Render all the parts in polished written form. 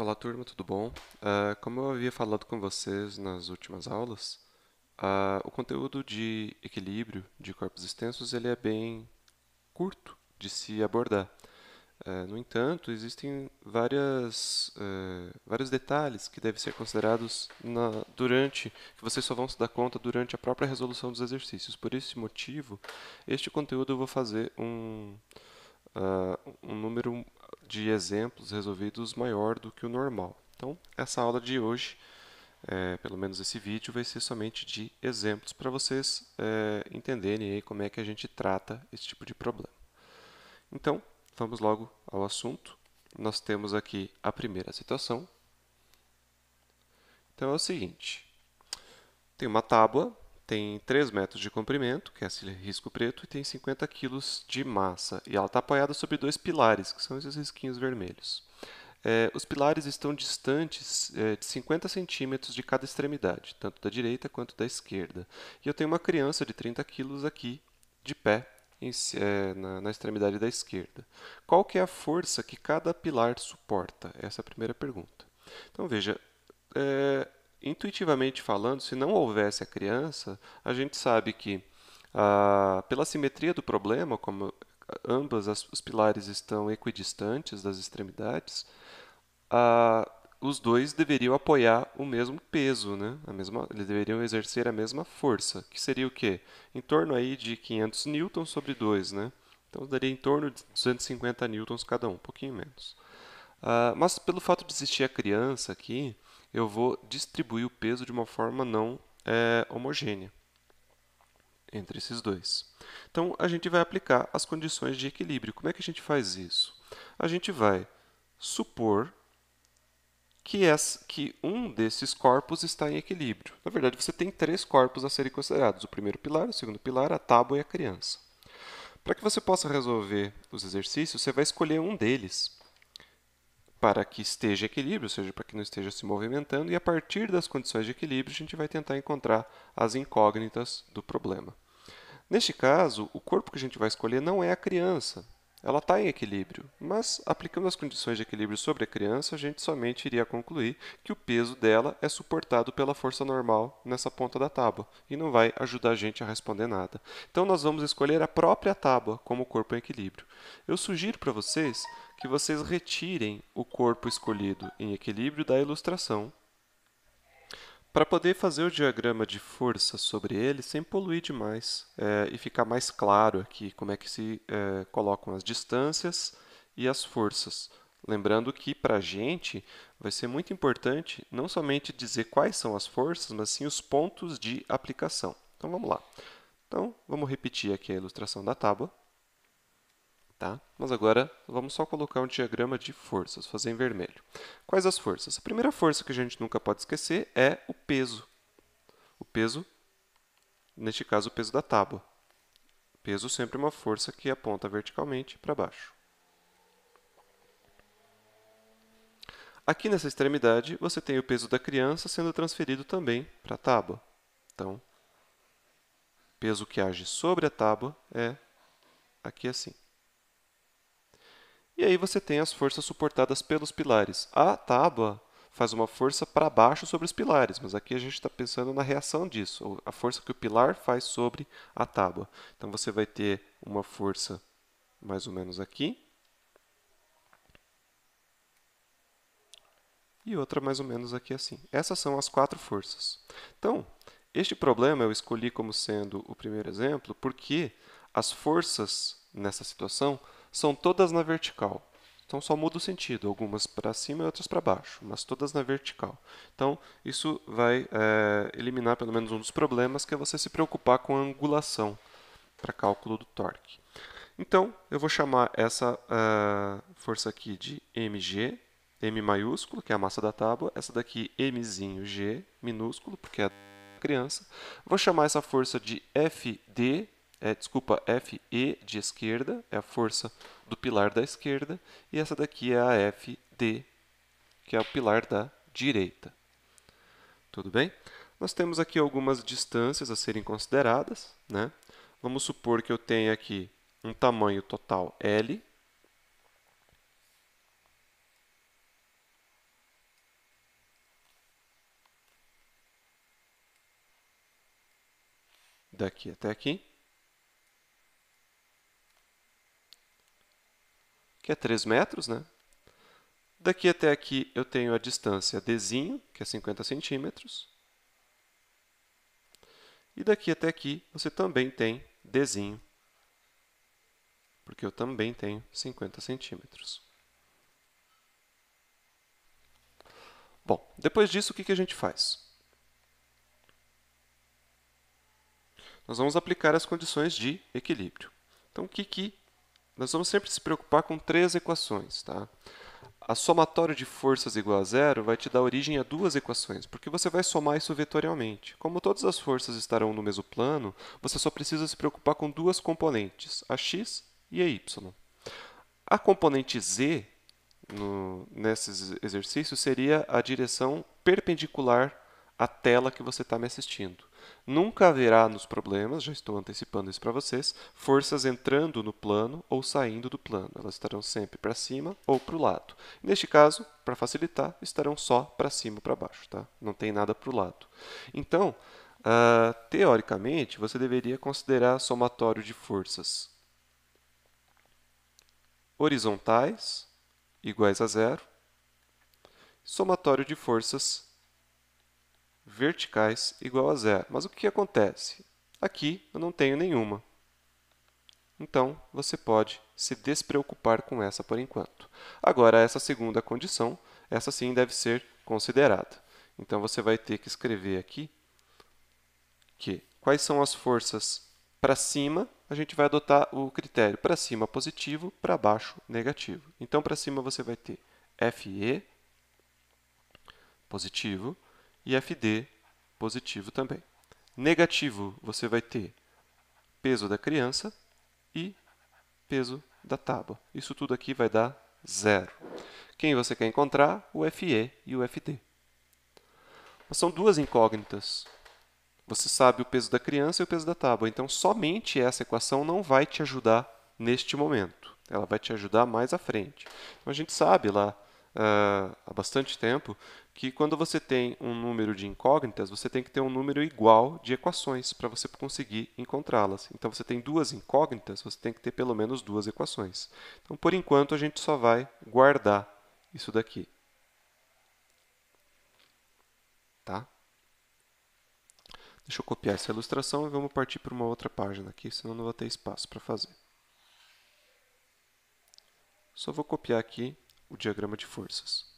Olá, turma, tudo bom? Como eu havia falado com vocês nas últimas aulas, o conteúdo de equilíbrio de corpos extensos ele é bem curto de se abordar. No entanto, existem vários detalhes que devem ser considerados que vocês só vão se dar conta durante a própria resolução dos exercícios. Por esse motivo, este conteúdo eu vou fazer um número de exemplos resolvidos maior do que o normal. Então, essa aula de hoje, pelo menos esse vídeo, vai ser somente de exemplos para vocês entenderem aí como é que a gente trata esse tipo de problema. Então, vamos logo ao assunto. Nós temos aqui a primeira situação. Então é o seguinte: tem uma tábua, tem 3 metros de comprimento, que é esse risco preto, e tem 50 quilos de massa. E ela está apoiada sobre 2 pilares, que são esses risquinhos vermelhos. Os pilares estão distantes de 50 centímetros de cada extremidade, tanto da direita quanto da esquerda. E eu tenho uma criança de 30 quilos aqui, de pé, na extremidade da esquerda. Qual que é a força que cada pilar suporta? Essa é a primeira pergunta. Então, veja, é, intuitivamente falando, se não houvesse a criança, a gente sabe que, pela simetria do problema, como os pilares estão equidistantes das extremidades, os dois deveriam apoiar o mesmo peso, né? Eles deveriam exercer a mesma força, que seria o quê? Em torno aí de 500 newtons sobre 2, né? Então, daria em torno de 250 newtons cada um pouquinho menos. Mas pelo fato de existir a criança aqui, eu vou distribuir o peso de uma forma não homogênea entre esses dois. Então, a gente vai aplicar as condições de equilíbrio. Como é que a gente faz isso? A gente vai supor que um desses corpos está em equilíbrio. Na verdade, você tem 3 corpos a serem considerados: o primeiro pilar, o segundo pilar, a tábua e a criança. Para que você possa resolver os exercícios, você vai escolher um deles para que esteja em equilíbrio, ou seja, para que não esteja se movimentando, e a partir das condições de equilíbrio, a gente vai tentar encontrar as incógnitas do problema. Neste caso, o corpo que a gente vai escolher não é a criança. Ela está em equilíbrio, mas aplicando as condições de equilíbrio sobre a criança, a gente somente iria concluir que o peso dela é suportado pela força normal nessa ponta da tábua e não vai ajudar a gente a responder nada. Então, nós vamos escolher a própria tábua como corpo em equilíbrio. Eu sugiro para vocês que vocês retirem o corpo escolhido em equilíbrio da ilustração para poder fazer o diagrama de força sobre ele sem poluir demais e ficar mais claro aqui como é que se colocam as distâncias e as forças. Lembrando que para a gente vai ser muito importante não somente dizer quais são as forças, mas sim os pontos de aplicação. Então vamos lá. Então vamos repetir aqui a ilustração da tábua. Tá? Mas agora vamos só colocar um diagrama de forças, fazer em vermelho. Quais as forças? A primeira força que a gente nunca pode esquecer é o peso. O peso, neste caso, o peso da tábua. Peso sempre é uma força que aponta verticalmente para baixo. Aqui nessa extremidade, você tem o peso da criança sendo transferido também para a tábua. Então, peso que age sobre a tábua é aqui assim. E aí você tem as forças suportadas pelos pilares. A tábua faz uma força para baixo sobre os pilares, mas aqui a gente está pensando na reação disso, a força que o pilar faz sobre a tábua. Então você vai ter uma força mais ou menos aqui e outra mais ou menos aqui assim. Essas são as 4 forças. Então, este problema eu escolhi como sendo o primeiro exemplo porque as forças nessa situação são todas na vertical. Então, só muda o sentido, algumas para cima e outras para baixo, mas todas na vertical. Então, isso vai eliminar pelo menos um dos problemas, que é você se preocupar com a angulação para cálculo do torque. Então, eu vou chamar essa força aqui de mg, m maiúsculo, que é a massa da tábua, essa daqui mzinho g, minúsculo, porque é a criança. Vou chamar essa força de FD, FE de esquerda, é a força do pilar da esquerda, e essa daqui é a FD, que é o pilar da direita. Tudo bem? Nós temos aqui algumas distâncias a serem consideradas, né? Vamos supor que eu tenha aqui um tamanho total L. daqui até aqui, que é 3 metros, né? Daqui até aqui eu tenho a distância Dzinho, que é 50 centímetros. E daqui até aqui você também tem Dzinho, porque eu também tenho 50 centímetros. Bom, depois disso, o que a gente faz? Nós vamos aplicar as condições de equilíbrio. Então, nós vamos sempre se preocupar com 3 equações, tá? A somatório de forças igual a zero vai te dar origem a 2 equações, porque você vai somar isso vetorialmente. Como todas as forças estarão no mesmo plano, você só precisa se preocupar com 2 componentes, a x e a y. A componente z, nesses exercícios, seria a direção perpendicular à tela que você está me assistindo. Nunca haverá nos problemas, já estou antecipando isso para vocês, forças entrando no plano ou saindo do plano. Elas estarão sempre para cima ou para o lado. Neste caso, para facilitar, estarão só para cima ou para baixo, tá? Não tem nada para o lado. Então, teoricamente, você deveria considerar somatório de forças horizontais iguais a zero, somatório de forças verticais igual a zero. Mas o que acontece? Aqui eu não tenho nenhuma. Então, você pode se despreocupar com essa por enquanto. Agora, essa segunda condição, essa sim deve ser considerada. Então, você vai ter que escrever aqui que quais são as forças para cima, a gente vai adotar o critério para cima positivo, para baixo negativo. Então, para cima você vai ter FE positivo e FD positivo também. Negativo, você vai ter peso da criança e peso da tábua. Isso tudo aqui vai dar zero. Quem você quer encontrar? O FE e o FD. Mas são duas incógnitas. Você sabe o peso da criança e o peso da tábua. Então, somente essa equação não vai te ajudar neste momento. Ela vai te ajudar mais à frente. Então, a gente sabe lá há bastante tempo que quando você tem um número de incógnitas, você tem que ter um número igual de equações para você conseguir encontrá-las. Então, você tem duas incógnitas, você tem que ter pelo menos duas equações. Então, por enquanto, a gente só vai guardar isso daqui. Tá? Deixa eu copiar essa ilustração e vamos partir para uma outra página aqui, senão não vou ter espaço para fazer. Só vou copiar aqui o diagrama de forças.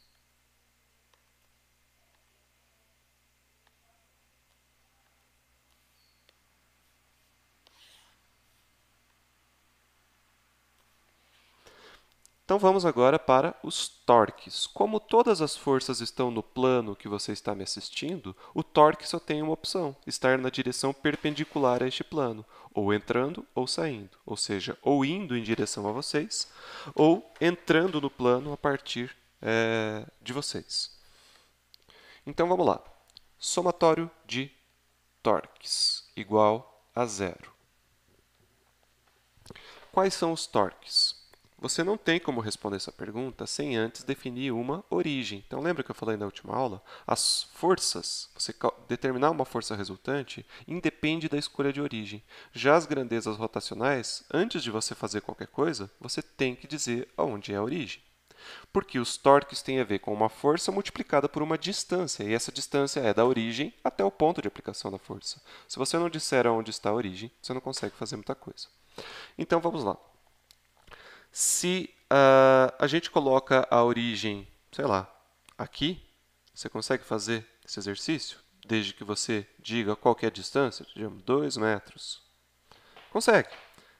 Então, vamos agora para os torques. Como todas as forças estão no plano que você está me assistindo, o torque só tem uma opção, estar na direção perpendicular a este plano, ou entrando ou saindo, ou seja, ou indo em direção a vocês, ou entrando no plano a partir de vocês. Então, vamos lá. Somatório de torques igual a zero. Quais são os torques? Você não tem como responder essa pergunta sem antes definir uma origem. Então, lembra que eu falei na última aula? As forças, você determinar uma força resultante, independe da escolha de origem. Já as grandezas rotacionais, antes de você fazer qualquer coisa, você tem que dizer aonde é a origem. Porque os torques têm a ver com uma força multiplicada por uma distância, e essa distância é da origem até o ponto de aplicação da força. Se você não disser aonde está a origem, você não consegue fazer muita coisa. Então, vamos lá. Se a gente coloca a origem, sei lá, aqui, você consegue fazer esse exercício? Desde que você diga qual que é a distância, digamos 2 metros. Consegue,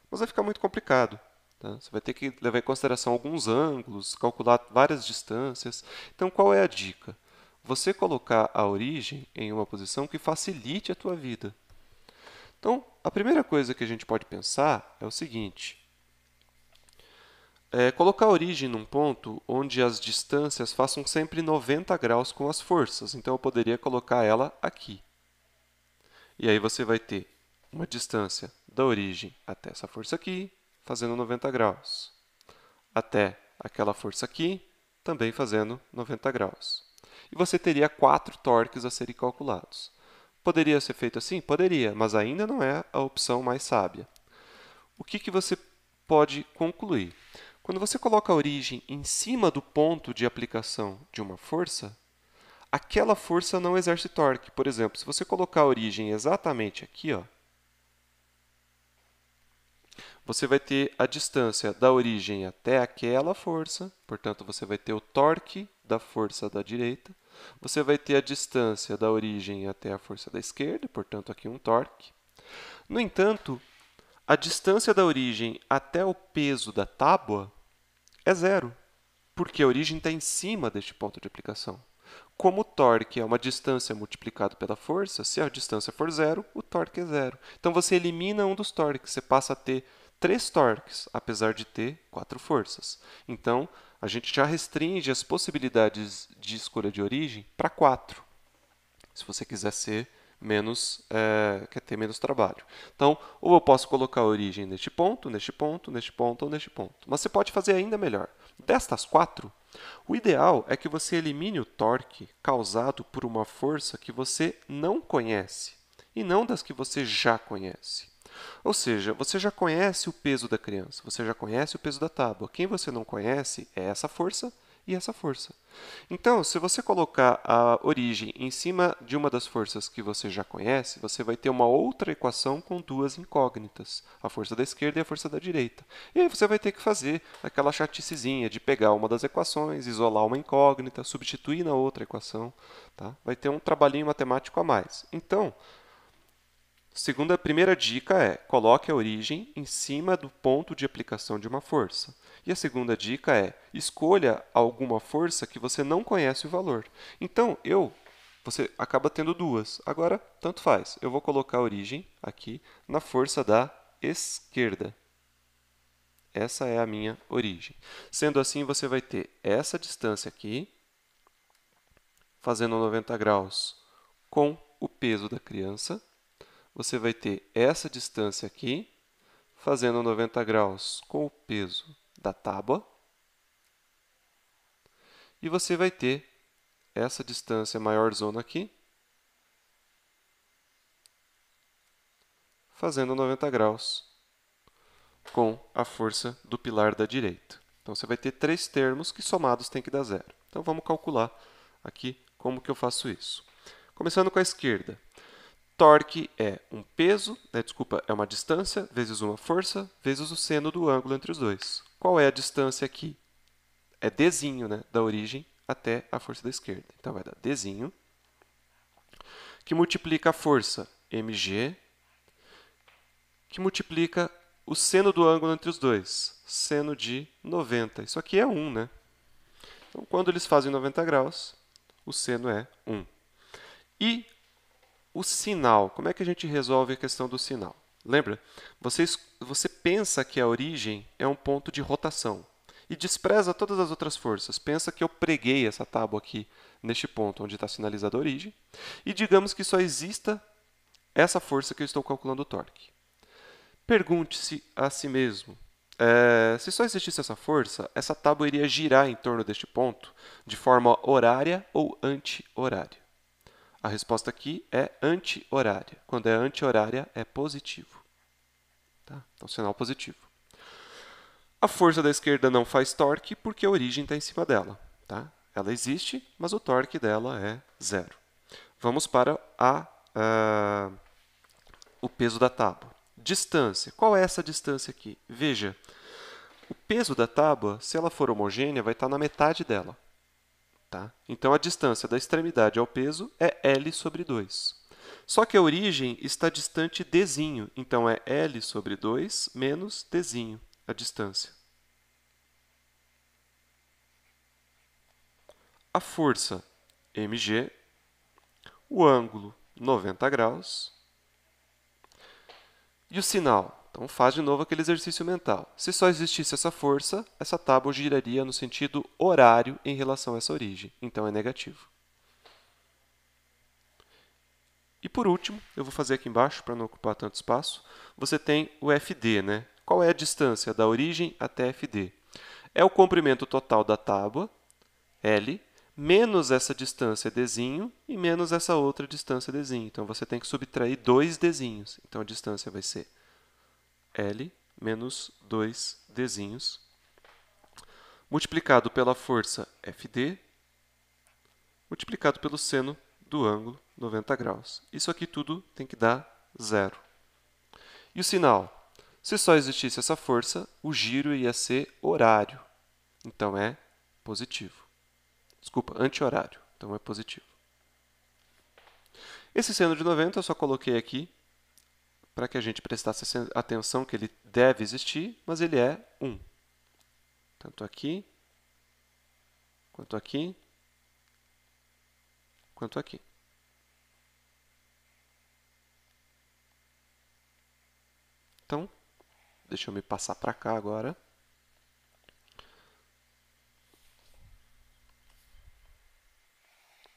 mas vai ficar muito complicado. Tá? Você vai ter que levar em consideração alguns ângulos, calcular várias distâncias. Então, qual é a dica? Você colocar a origem em uma posição que facilite a tua vida. Então, a primeira coisa que a gente pode pensar é o seguinte. Colocar a origem num ponto onde as distâncias façam sempre 90 graus com as forças. Então, eu poderia colocar ela aqui. E aí você vai ter uma distância da origem até essa força aqui, fazendo 90 graus. Até aquela força aqui, também fazendo 90 graus. E você teria 4 torques a serem calculados. Poderia ser feito assim? Poderia, mas ainda não é a opção mais sábia. O que você pode concluir? Quando você coloca a origem em cima do ponto de aplicação de uma força, aquela força não exerce torque. Por exemplo, se você colocar a origem exatamente aqui, ó, você vai ter a distância da origem até aquela força, portanto, você vai ter o torque da força da direita. Você vai ter a distância da origem até a força da esquerda, portanto, aqui um torque. No entanto, a distância da origem até o peso da tábua é zero, porque a origem está em cima deste ponto de aplicação. Como o torque é uma distância multiplicado pela força, se a distância for zero, o torque é zero. Então, você elimina um dos torques, você passa a ter 3 torques, apesar de ter 4 forças. Então, a gente já restringe as possibilidades de escolha de origem para 4, se você quiser ser menos, quer ter menos trabalho. Então, ou eu posso colocar a origem neste ponto, neste ponto, neste ponto ou neste ponto. Mas você pode fazer ainda melhor. Destas 4, o ideal é que você elimine o torque causado por uma força que você não conhece e não das que você já conhece. Ou seja, você já conhece o peso da criança, você já conhece o peso da tábua. Quem você não conhece é essa força e essa força. Então, se você colocar a origem em cima de uma das forças que você já conhece, você vai ter uma outra equação com duas incógnitas, a força da esquerda e a força da direita. E aí você vai ter que fazer aquela chaticezinha de pegar uma das equações, isolar uma incógnita, substituir na outra equação. Tá? Vai ter um trabalhinho matemático a mais. Então, a primeira dica é: coloque a origem em cima do ponto de aplicação de uma força. E a segunda dica é: escolha alguma força que você não conhece o valor. Então, você acaba tendo duas. Agora, tanto faz. Eu vou colocar a origem aqui na força da esquerda. Essa é a minha origem. Sendo assim, você vai ter essa distância aqui, fazendo 90 graus com o peso da criança. Você vai ter essa distância aqui, fazendo 90 graus com o peso da tábua. E você vai ter essa distância maior zona aqui, fazendo 90 graus com a força do pilar da direita. Então, você vai ter 3 termos que somados têm que dar zero. Então, vamos calcular aqui como que eu faço isso. Começando com a esquerda. Torque é um peso, é uma distância vezes uma força vezes o seno do ângulo entre os dois. Qual é a distância aqui? É dzinho, da origem até a força da esquerda. Então, vai dar dzinho, que multiplica a força mg, que multiplica o seno do ângulo entre os dois, seno de 90. Isso aqui é 1, né? Então, quando eles fazem 90 graus, o seno é 1. E o sinal, como é que a gente resolve a questão do sinal? Lembra? Você pensa que a origem é um ponto de rotação e despreza todas as outras forças. Pensa que eu preguei essa tábua aqui neste ponto onde está sinalizada a origem e digamos que só exista essa força que eu estou calculando o torque. Pergunte-se a si mesmo, se só existisse essa força, essa tábua iria girar em torno deste ponto de forma horária ou anti-horária? A resposta aqui é anti-horária. Quando é anti-horária, é positivo. Tá? Então, sinal positivo. A força da esquerda não faz torque porque a origem está em cima dela. Tá? Ela existe, mas o torque dela é zero. Vamos para o peso da tábua. Distância. Qual é essa distância aqui? Veja, o peso da tábua, se ela for homogênea, vai estar na metade dela. Tá? Então, a distância da extremidade ao peso é L sobre 2. Só que a origem está distante dzinho, então é L sobre 2 menos dzinho, a distância. A força mg, o ângulo 90 graus e o sinal. Então, faz de novo aquele exercício mental. Se só existisse essa força, essa tábua giraria no sentido horário em relação a essa origem. Então, é negativo. E, por último, eu vou fazer aqui embaixo, para não ocupar tanto espaço, você tem o FD. Qual é a distância da origem até FD? É o comprimento total da tábua, L, menos essa distância dzinho e menos essa outra distância dzinho. Então, você tem que subtrair 2 dzinhos. Então, a distância vai ser L menos 2 dzinhos, multiplicado pela força FD, multiplicado pelo seno do ângulo 90 graus. Isso aqui tudo tem que dar zero. E o sinal? Se só existisse essa força, o giro ia ser horário. Então, é positivo. Desculpa, anti-horário. Então, é positivo. Esse seno de 90 eu só coloquei aqui para que a gente prestasse atenção que ele deve existir, mas ele é 1. Tanto aqui, quanto aqui, quanto aqui. Então, deixa eu me passar para cá agora.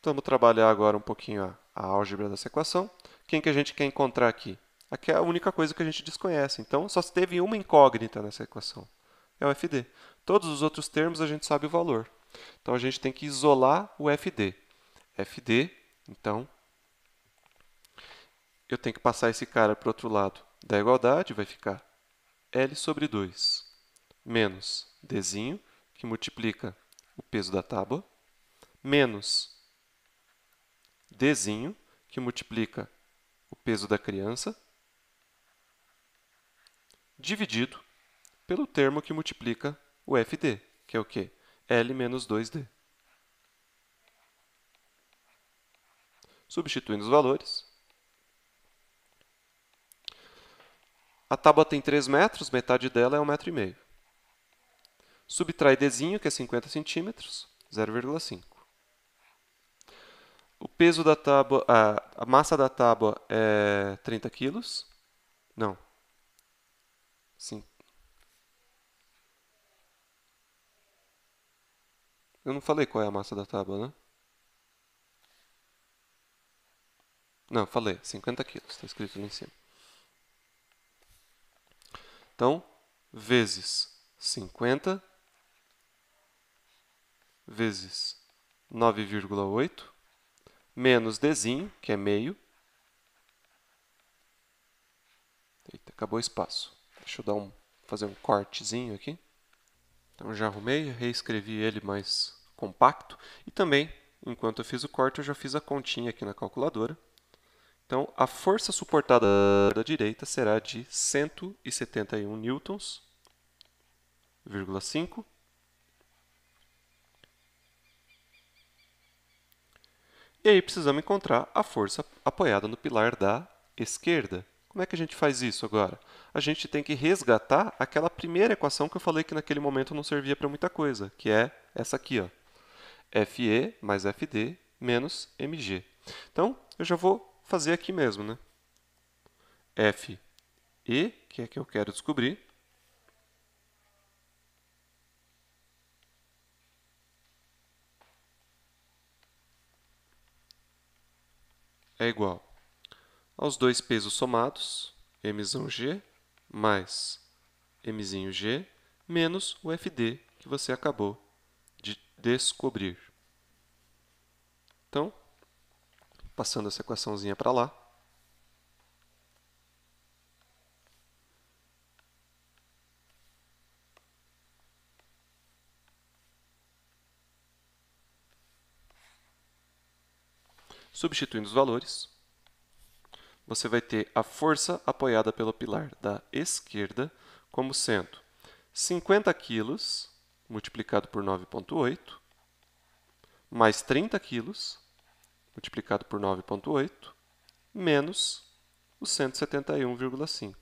Vamos trabalhar agora um pouquinho a álgebra dessa equação. Quem que a gente quer encontrar aqui? Aqui é a única coisa que a gente desconhece. Então, só teve uma incógnita nessa equação. É o FD. Todos os outros termos a gente sabe o valor. Então, a gente tem que isolar o FD. FD, então, eu tenho que passar esse cara para o outro lado da igualdade, vai ficar L sobre 2 menos Dzinho, que multiplica o peso da tábua, menos Dzinho, que multiplica o peso da criança, dividido pelo termo que multiplica o FD, que é o quê? L menos 2D. Substituindo os valores, a tábua tem 3 metros, metade dela é 1,5 m. Subtrai Dzinho, que é 50 centímetros, 0,5. O peso da tábua, a massa da tábua é 30 quilos. Não. Sim. Eu não falei qual é a massa da tábua, né? Não, falei, 50 quilos, está escrito ali em cima. Então, vezes 50 vezes 9,8 menos Dzinho, que é meio. Eita, acabou o espaço. Deixa eu fazer um cortezinho aqui. Então, já arrumei, reescrevi ele mais compacto. E também, enquanto eu fiz o corte, eu já fiz a continha aqui na calculadora. Então, a força suportada da direita será de 171 newtons, 0,5. E aí precisamos encontrar a força apoiada no pilar da esquerda. Como é que a gente faz isso agora? A gente tem que resgatar aquela primeira equação que eu falei que naquele momento não servia para muita coisa, que é essa aqui, ó. FE mais FD menos MG. Então, eu já vou fazer aqui mesmo, né? FE, que é que eu quero descobrir, é igual aos dois pesos somados, mζg mais mζg, menos o FD que você acabou de descobrir. Então, passando essa equaçãozinha para lá, substituindo os valores, você vai ter a força apoiada pelo pilar da esquerda como sendo 50 quilos multiplicado por 9,8 mais 30 quilos multiplicado por 9,8 menos o 171,5.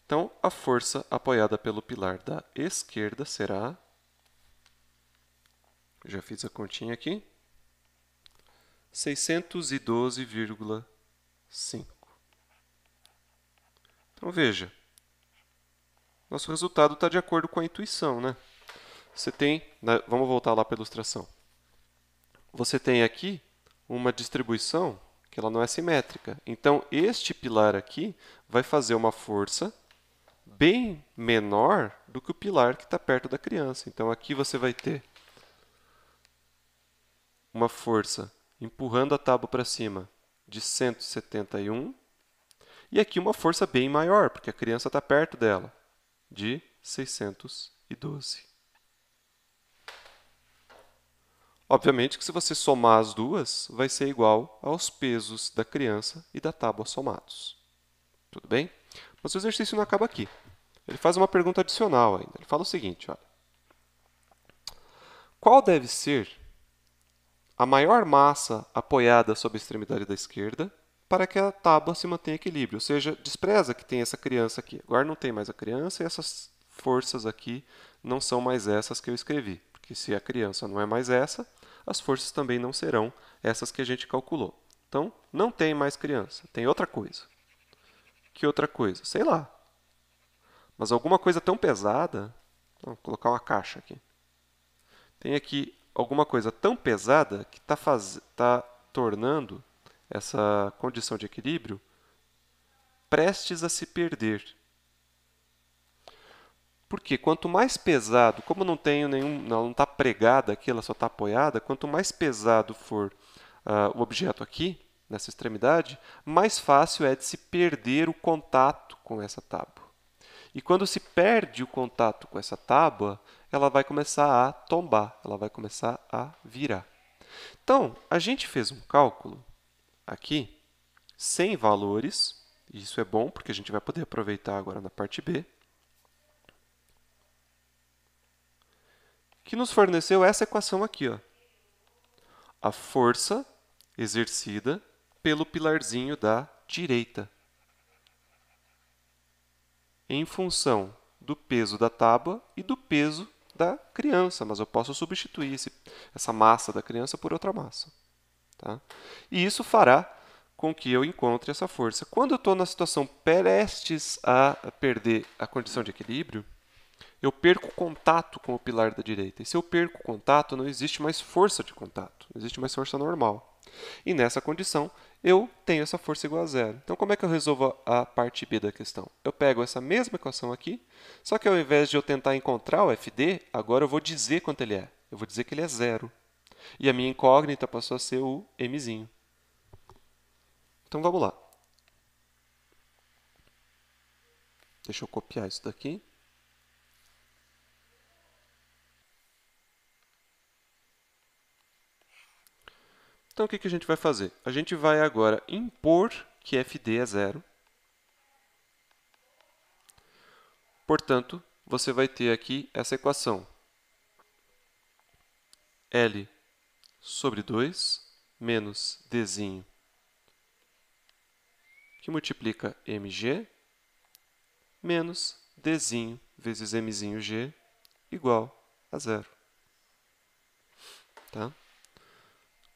Então, a força apoiada pelo pilar da esquerda será, já fiz a continha aqui, 612,5. Então, veja, nosso resultado está de acordo com a intuição, né? Você tem, vamos voltar lá para a ilustração. Você tem aqui uma distribuição que ela não é simétrica. Então, este pilar aqui vai fazer uma força bem menor do que o pilar que está perto da criança. Então, aqui você vai ter uma força empurrando a tábua para cima de 171 e aqui uma força bem maior, porque a criança está perto dela, de 612. Obviamente que se você somar as duas, vai ser igual aos pesos da criança e da tábua somados. Tudo bem? Mas o exercício não acaba aqui. Ele faz uma pergunta adicional ainda. Ele fala o seguinte, olha. Qual deve ser a maior massa apoiada sobre a extremidade da esquerda para que a tábua se mantenha em equilíbrio? Ou seja, despreza que tem essa criança aqui. Agora não tem mais a criança e essas forças aqui não são mais essas que eu escrevi. Porque se a criança não é mais essa, as forças também não serão essas que a gente calculou. Então, não tem mais criança, tem outra coisa. Que outra coisa? Sei lá. Mas alguma coisa tão pesada... Vou colocar uma caixa aqui. Tem aqui alguma coisa tão pesada que está tornando essa condição de equilíbrio prestes a se perder. Porque quanto mais pesado, como não tenho nenhum, não está pregada aqui, ela só está apoiada, quanto mais pesado for o objeto aqui, nessa extremidade, mais fácil é de se perder o contato com essa tábua. E quando se perde o contato com essa tábua, ela vai começar a tombar, ela vai começar a virar. Então, a gente fez um cálculo aqui, sem valores, e isso é bom porque a gente vai poder aproveitar agora na parte B, que nos forneceu essa equação aqui, ó. A força exercida pelo pilarzinho da direita, em função do peso da tábua e do peso da criança, mas eu posso substituir essa massa da criança por outra massa. Tá? E isso fará com que eu encontre essa força. Quando eu estou na situação prestes a perder a condição de equilíbrio, eu perco contato com o pilar da direita. E se eu perco contato, não existe mais força de contato, não existe mais força normal. E nessa condição, eu tenho essa força igual a zero. Então, como é que eu resolvo a parte B da questão? Eu pego essa mesma equação aqui, só que ao invés de eu tentar encontrar o FD, agora eu vou dizer quanto ele é. Eu vou dizer que ele é zero. E a minha incógnita passou a ser o mzinho. Então, vamos lá. Deixa eu copiar isso daqui. Então, o que a gente vai fazer? A gente vai agora impor que FD é zero. Portanto, você vai ter aqui essa equação. L sobre 2 menos Dzinho, que multiplica mg, menos Dzinho vezes mzinho g, igual a zero. Tá?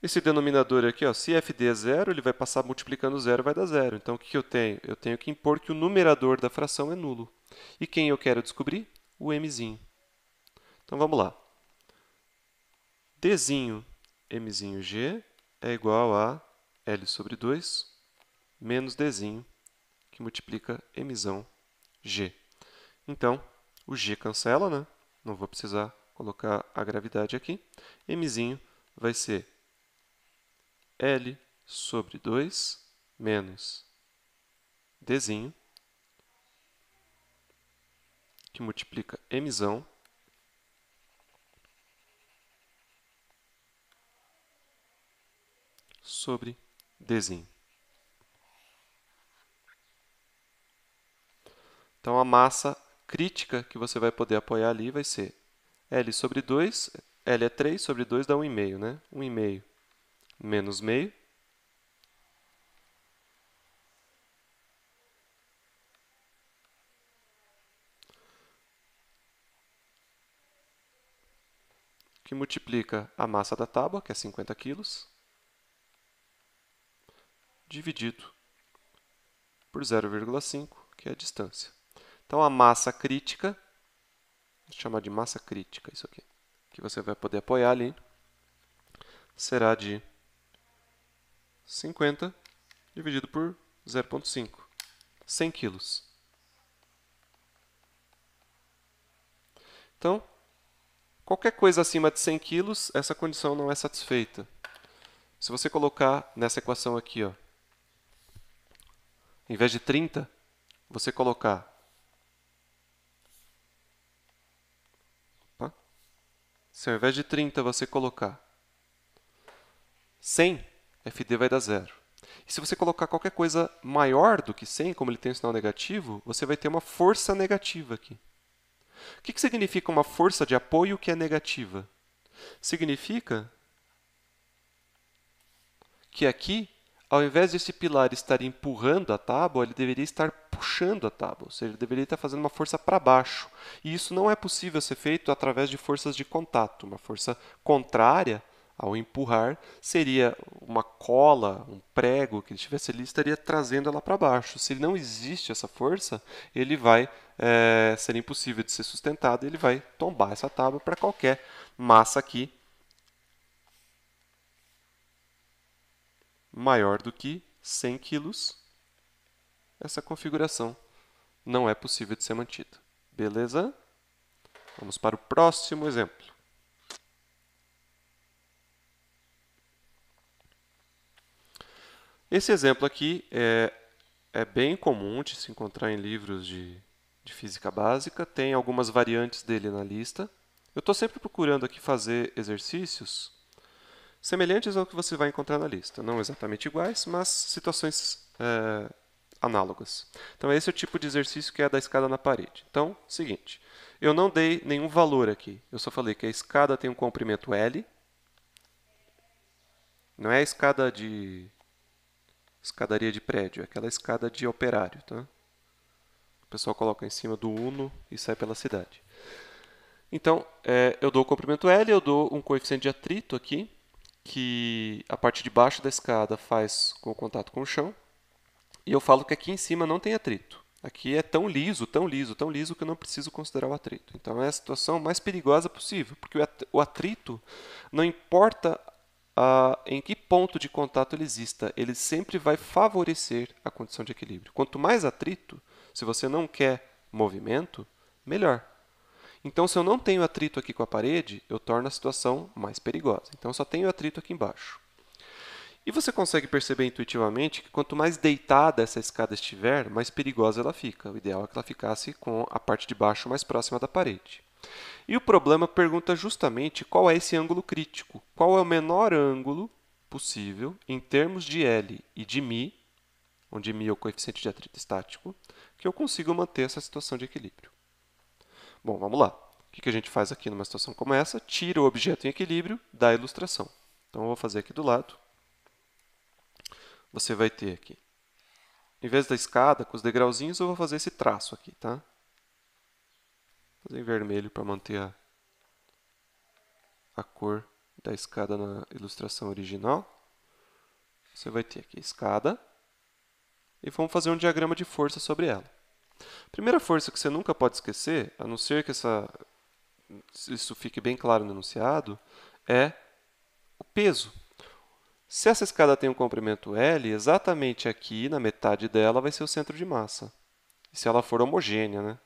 Esse denominador aqui, ó, se fd é zero, ele vai passar multiplicando zero, vai dar zero. Então, o que eu tenho? Eu tenho que impor que o numerador da fração é nulo. E quem eu quero descobrir? O mzinho. Então, vamos lá. Dzinho mzinho g é igual a L sobre 2 menos Dzinho, que multiplica mzão g. Então, o g cancela, né? Não vou precisar colocar a gravidade aqui. Mzinho vai ser L sobre 2 menos Dzinho, que multiplica mzão sobre Dzinho. Então, a massa crítica que você vai poder apoiar ali vai ser L sobre 2, L é 3, sobre 2 dá 1,5, né? 1,5 menos meio, que multiplica a massa da tábua, que é 50 quilos, dividido por 0,5, que é a distância. Então, a massa crítica, vou chamar de massa crítica isso aqui, que você vai poder apoiar ali, será de 50 dividido por 0,5, 100 quilos. Então, qualquer coisa acima de 100 kg, essa condição não é satisfeita. Se você colocar nessa equação aqui, ó, em vez de 30, você colocar se ao invés de 30 você colocar 100, FD vai dar 0. E se você colocar qualquer coisa maior do que 100, como ele tem um sinal negativo, você vai ter uma força negativa aqui. O que significa uma força de apoio que é negativa? Significa que aqui, ao invés desse pilar estar empurrando a tábua, ele deveria estar puxando a tábua, ou seja, ele deveria estar fazendo uma força para baixo. E isso não é possível ser feito através de forças de contato. Uma força contrária ao empurrar seria uma cola, um prego que estivesse ali, estaria trazendo ela para baixo. Se não existe essa força, ele vai ser impossível de ser sustentado, ele vai tombar essa tábua para qualquer massa aqui maior do que 100 kg. Essa configuração não é possível de ser mantida. Beleza? Vamos para o próximo exemplo. Esse exemplo aqui é bem comum de se encontrar em livros de física básica. Tem algumas variantes dele na lista. Eu estou sempre procurando aqui fazer exercícios semelhantes ao que você vai encontrar na lista. Não exatamente iguais, mas situações análogas. Então, esse é o tipo de exercício que é da escada na parede. Então, seguinte, eu não dei nenhum valor aqui. Eu só falei que a escada tem um comprimento L. Não é a escada de escadaria de prédio, é aquela escada de operário. Tá? O pessoal coloca em cima do Uno e sai pela cidade. Então, eu dou o comprimento L, eu dou um coeficiente de atrito aqui, que a parte de baixo da escada faz com o contato com o chão. E eu falo que aqui em cima não tem atrito. Aqui é tão liso, tão liso, tão liso que eu não preciso considerar o atrito. Então, é a situação mais perigosa possível, porque o atrito, não importa em que ponto de contato ele exista, ele sempre vai favorecer a condição de equilíbrio. Quanto mais atrito, se você não quer movimento, melhor. Então, se eu não tenho atrito aqui com a parede, eu torno a situação mais perigosa. Então, eu só tenho atrito aqui embaixo. E você consegue perceber intuitivamente que quanto mais deitada essa escada estiver, mais perigosa ela fica. O ideal é que ela ficasse com a parte de baixo mais próxima da parede. E o problema pergunta justamente qual é esse ângulo crítico. Qual é o menor ângulo possível em termos de L e de μ, onde μ é o coeficiente de atrito estático, que eu consiga manter essa situação de equilíbrio. Bom, vamos lá. O que a gente faz aqui numa situação como essa? Tira o objeto em equilíbrio da ilustração. Então, eu vou fazer aqui do lado. Você vai ter aqui, em vez da escada, com os degrauzinhos, eu vou fazer esse traço aqui, tá? Vou fazer em vermelho para manter a cor da escada na ilustração original. Você vai ter aqui a escada e vamos fazer um diagrama de força sobre ela. A primeira força que você nunca pode esquecer, a não ser que isso fique bem claro no enunciado, é o peso. Se essa escada tem um comprimento L, exatamente aqui, na metade dela, vai ser o centro de massa. E se ela for homogênea, né?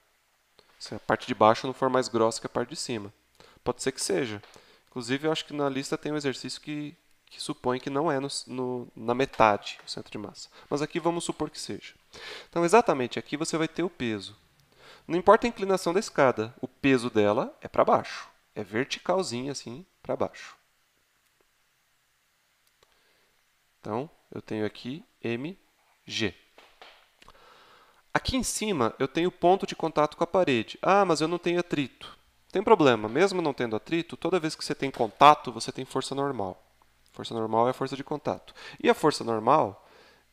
Se a parte de baixo não for mais grossa que a parte de cima. Pode ser que seja. Inclusive, eu acho que na lista tem um exercício que supõe que não é na metade o centro de massa. Mas aqui vamos supor que seja. Então, exatamente aqui você vai ter o peso. Não importa a inclinação da escada, o peso dela é para baixo. É verticalzinho assim para baixo. Então, eu tenho aqui mg. Aqui em cima, eu tenho ponto de contato com a parede. Ah, mas eu não tenho atrito. Tem problema. Mesmo não tendo atrito, toda vez que você tem contato, você tem força normal. Força normal é a força de contato. E a força normal,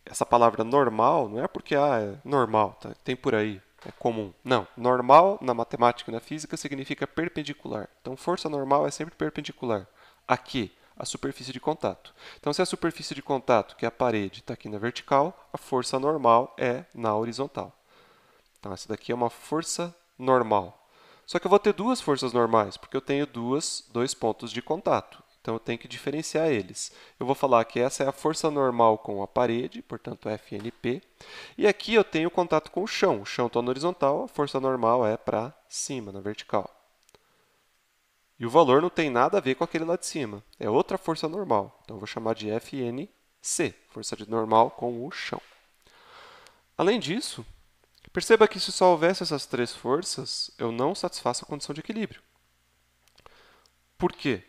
essa palavra normal, não é porque é normal, tá? Tem por aí, é comum. Não, normal na matemática e na física significa perpendicular. Então, força normal é sempre perpendicular. Aqui, a superfície de contato. Então, se a superfície de contato, que é a parede, está aqui na vertical, a força normal é na horizontal. Então, essa daqui é uma força normal. Só que eu vou ter duas forças normais, porque eu tenho dois pontos de contato. Então, eu tenho que diferenciar eles. Eu vou falar que essa é a força normal com a parede, portanto, FNP. E aqui eu tenho contato com o chão. O chão está na horizontal, a força normal é para cima, na vertical. E o valor não tem nada a ver com aquele lá de cima. É outra força normal. Então, eu vou chamar de FNC, força normal com o chão. Além disso, perceba que se só houvesse essas três forças, eu não satisfaço a condição de equilíbrio. Por quê?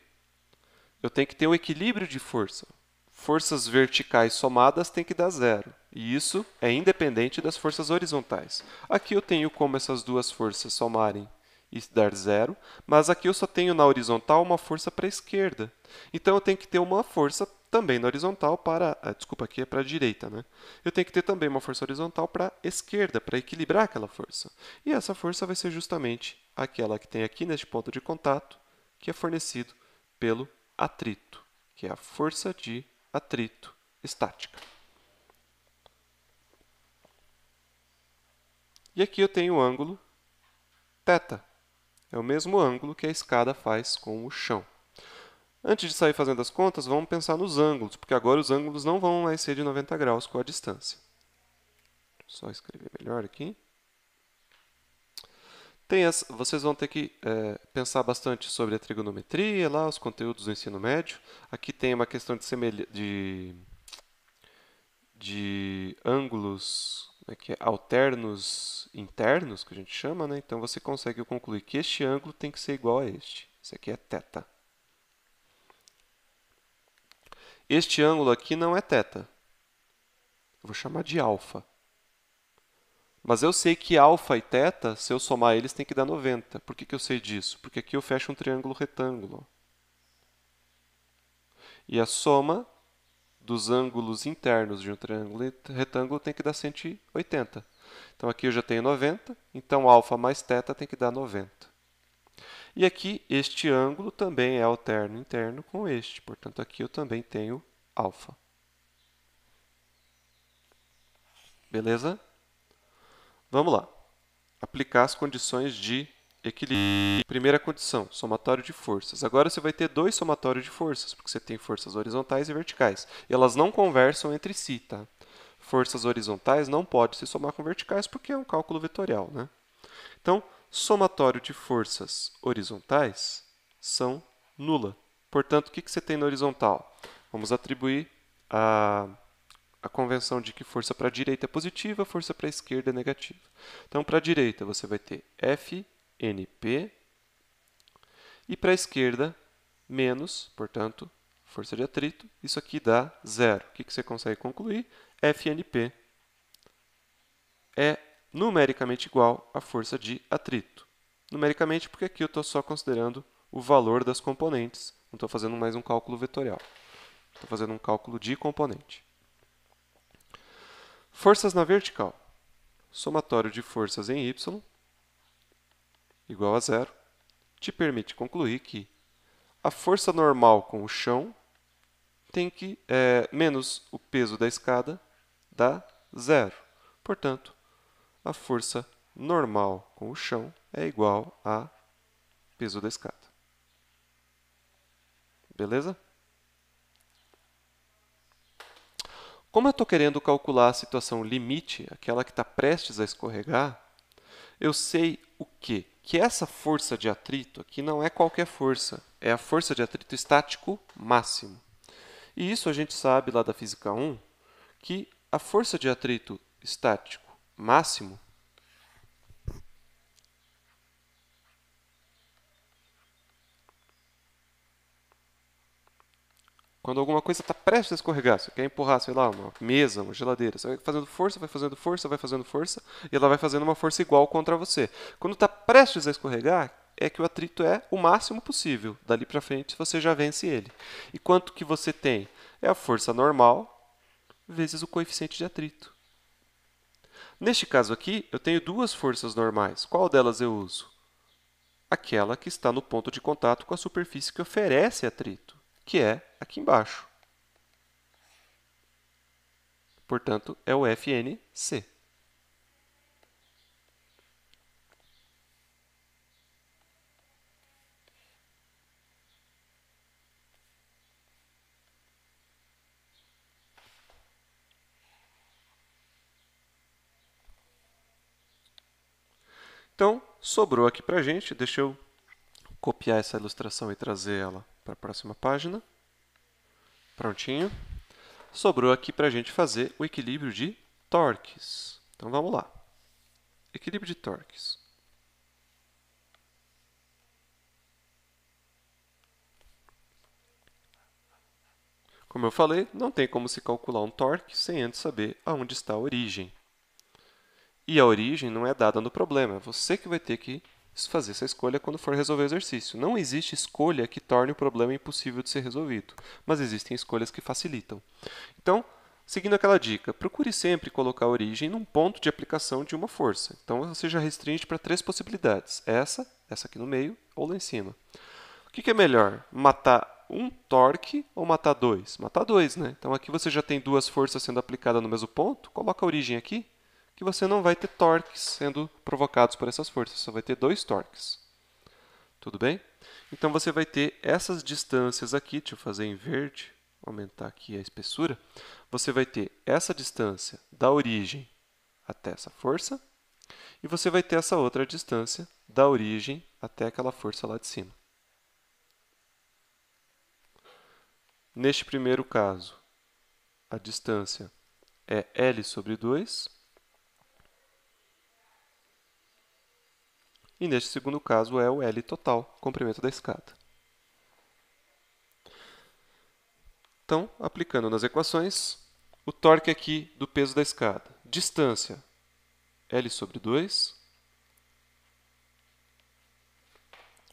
Eu tenho que ter um equilíbrio de força. Forças verticais somadas têm que dar zero. E isso é independente das forças horizontais. Aqui eu tenho como essas duas forças somarem e dar zero, mas aqui eu só tenho na horizontal uma força para a esquerda. Então eu tenho que ter uma força também na horizontal para... desculpa, aqui é para a direita, né? Eu tenho que ter também uma força horizontal para a esquerda, para equilibrar aquela força. E essa força vai ser justamente aquela que tem aqui neste ponto de contato, que é fornecido pelo atrito, que é a força de atrito estática. E aqui eu tenho o ângulo θ. É o mesmo ângulo que a escada faz com o chão. Antes de sair fazendo as contas, vamos pensar nos ângulos, porque agora os ângulos não vão mais ser de 90 graus com a distância. Só escrever melhor aqui. Vocês vão ter que pensar bastante sobre a trigonometria, lá, os conteúdos do ensino médio. Aqui tem uma questão de ângulos alternos internos, que a gente chama, né? Então, você consegue concluir que este ângulo tem que ser igual a este. Esse aqui é θ. Este ângulo aqui não é θ. Eu vou chamar de alfa. Mas eu sei que alfa e θ, se eu somar eles, tem que dar 90. Por que eu sei disso? Porque aqui eu fecho um triângulo retângulo. E a soma dos ângulos internos de um triângulo retângulo tem que dar 180. Então, aqui eu já tenho 90, então alfa mais θ tem que dar 90. E aqui, este ângulo também é alterno interno com este, portanto, aqui eu também tenho alfa. Beleza? Vamos lá. Aplicar as condições de equilíbrio. Primeira condição, somatório de forças. Agora você vai ter dois somatórios de forças, porque você tem forças horizontais e verticais. E elas não conversam entre si, tá? Forças horizontais não podem se somar com verticais, porque é um cálculo vetorial, né? Então, somatório de forças horizontais são nula. Portanto, o que você tem na horizontal? Vamos atribuir a convenção de que força para a direita é positiva, força para a esquerda é negativa. Então, para a direita, você vai ter FNP e para a esquerda, menos, portanto, força de atrito. Isso aqui dá zero. O que você consegue concluir? FNP é numericamente igual à força de atrito. Numericamente, porque aqui eu estou só considerando o valor das componentes. Não estou fazendo mais um cálculo vetorial. Estou fazendo um cálculo de componente. Forças na vertical. Somatório de forças em y igual a zero te permite concluir que a força normal com o chão tem que menos o peso da escada dá zero. Portanto, a força normal com o chão é igual a peso da escada. Beleza? Como eu estou querendo calcular a situação limite, aquela que está prestes a escorregar, eu sei o quê? Que essa força de atrito aqui não é qualquer força, é a força de atrito estático máximo. E isso a gente sabe lá da Física 1, que a força de atrito estático máximo quando alguma coisa está prestes a escorregar, você quer empurrar, sei lá, uma mesa, uma geladeira, você vai fazendo força, vai fazendo força, vai fazendo força, e ela vai fazendo uma força igual contra você. Quando está prestes a escorregar, é que o atrito é o máximo possível. Dali para frente, você já vence ele. E quanto que você tem? É a força normal vezes o coeficiente de atrito. Neste caso aqui, eu tenho duas forças normais. Qual delas eu uso? Aquela que está no ponto de contato com a superfície que oferece atrito, que é aqui embaixo. Portanto, é o FNC. Então, sobrou aqui para a gente, deixa eu Copiar essa ilustração e trazer ela para a próxima página. Prontinho. Sobrou aqui para a gente fazer o equilíbrio de torques. Então, vamos lá. Equilíbrio de torques. Como eu falei, não tem como se calcular um torque sem antes saber aonde está a origem. E a origem não é dada no problema, é você que vai ter que fazer essa escolha quando for resolver o exercício. Não existe escolha que torne o problema impossível de ser resolvido, mas existem escolhas que facilitam. Então, seguindo aquela dica, procure sempre colocar a origem num ponto de aplicação de uma força. Então, você já restringe para 3 possibilidades. Essa aqui no meio ou lá em cima. O que é melhor? Matar um torque ou matar 2? Matar 2, né? Então, aqui você já tem 2 forças sendo aplicadas no mesmo ponto. Coloca a origem aqui, que você não vai ter torques sendo provocados por essas forças. Só vai ter 2 torques. Tudo bem? Então, você vai ter essas distâncias aqui. Deixa eu fazer em verde, aumentar aqui a espessura. Você vai ter essa distância da origem até essa força. E você vai ter essa outra distância da origem até aquela força lá de cima. Neste primeiro caso, a distância é L sobre 2. E neste segundo caso é o L total, comprimento da escada. Então, aplicando nas equações, o torque aqui do peso da escada. Distância, L sobre 2.